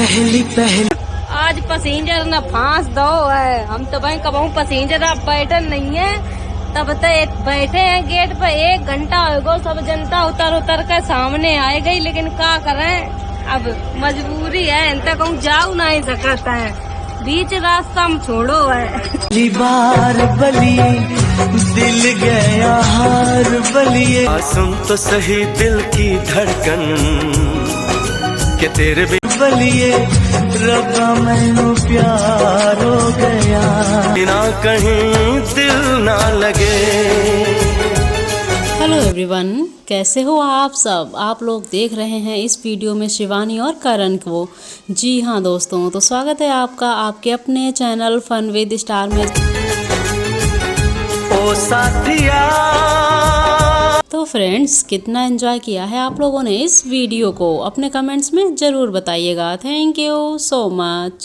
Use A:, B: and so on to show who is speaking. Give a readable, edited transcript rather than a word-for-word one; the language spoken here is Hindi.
A: पहली पहली
B: आज पैसेंजर न फांस दो है। हम तो भाई कब पैसेंजर आप बैठे नहीं है, तब तक बैठे हैं गेट पे 1 घंटा होगा। सब जनता उतर उतर के सामने आए गई, लेकिन क्या करें, अब मजबूरी है। इनता कहूँ जाऊ नहीं सकता है, बीच रास्ता में छोड़ो है।
A: पहली बार बलिए दिल गया हार बलिए, सुन तो सही दिल की धड़कन के तेरे भी बलिए रबा मैनू प्यार हो गया, ना कहीं दिल ना लगे।
C: हेलो एवरीवन, कैसे हो आप सब। आप लोग देख रहे हैं इस वीडियो में शिवानी और करण को। जी हाँ दोस्तों, तो स्वागत है आपका आपके अपने चैनल फन विद स्टार में।
A: ओ साथिया,
C: तो फ्रेंड्स, कितना एंजॉय किया है आप लोगों ने इस वीडियो को, अपने कमेंट्स में ज़रूर बताइएगा। Thank you so much.